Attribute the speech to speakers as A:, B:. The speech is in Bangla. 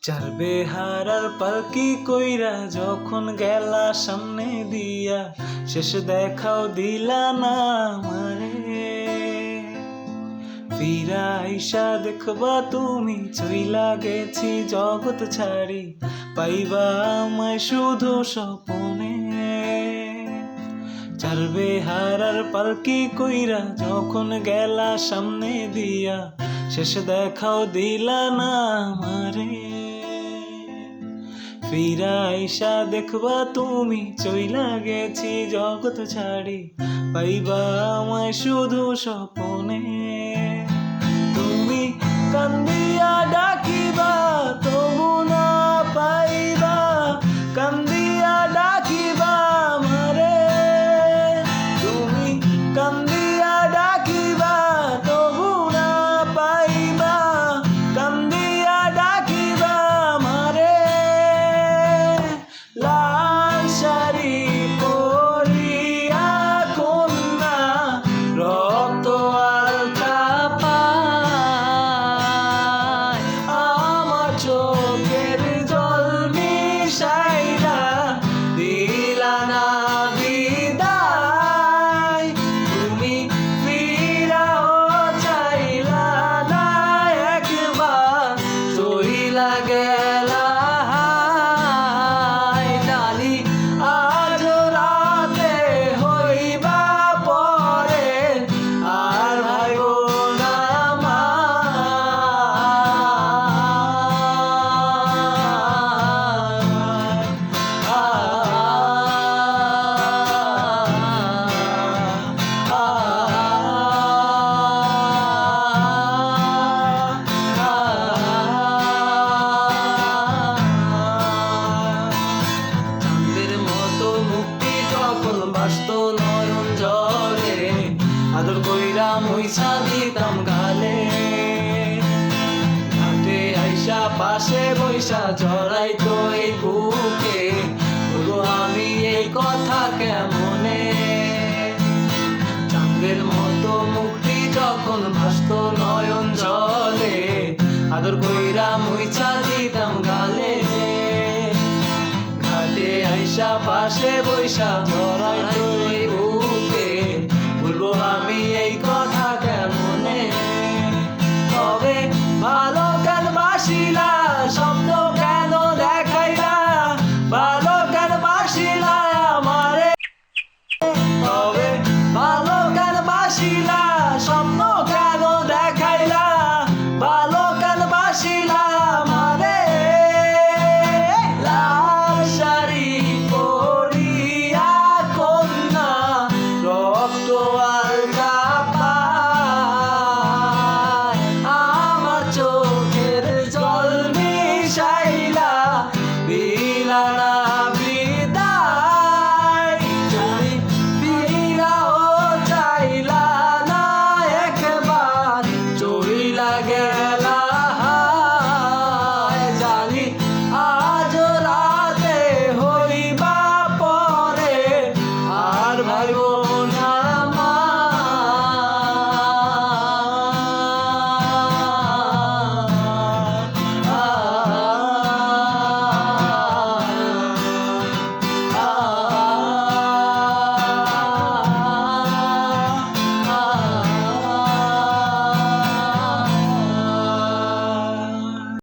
A: চার বেহারার পালকি কইরা যখন গেলা সামনে দিয়া, শেষ দেখাও দিলা না আমারে। ফিরা আইসা দেখবা তুমি চইলা গেছি জগৎ ছাড়ি, পাইবা আমায় শুধু স্বপনে। চার বেহারার পালকি কইরা যখন গেলা সামনে দিয়া, শেষ দেখাও দিলা না আমারে। ফিরা আইসা দেখবা তুমি চইলা গেছি জগৎ ছাড়ি, পাইবা আমায় শুধু স্বপনে। তুমি কান্দিয়া ডাকিবা তবু না পাইবা, কান্দিয়া ডাকিবা আমারে। তুমি কান্দিয়া ডাকিবা তবু না পাইবা, কান্দিয়া ডাকিবা আমারে। লাল শাড়ি পরিয়া কন্যা রক্ত আলতা পায়, আমার চোখের জল মিশাইলা দিলা না বিদায়। তুমি ফিরাও চাইলা না একবার, চইলা গেলা ডালি। আজ রাতে হইবা পরে আর ভাইব না বাসত নয়ন জলে, আদর কইরা মুইছা দিতাম গালে। ঘাটে আইসা পাশে বইসা জড়াইতো এই বুকে, বলবো আমি এই কথা কেমনে। চাঁদের মতো মুক্তি যখন ভাসত নয়ন জলে, আদর কইরা মুইছা দিতাম গালে। ঘাটে আইসা পাশে বইসা জড়াইতো এই বুকে, বলবো আমি এই কথা কেমনে। তবে ভালো কেন বাসিলা স্বপ্ন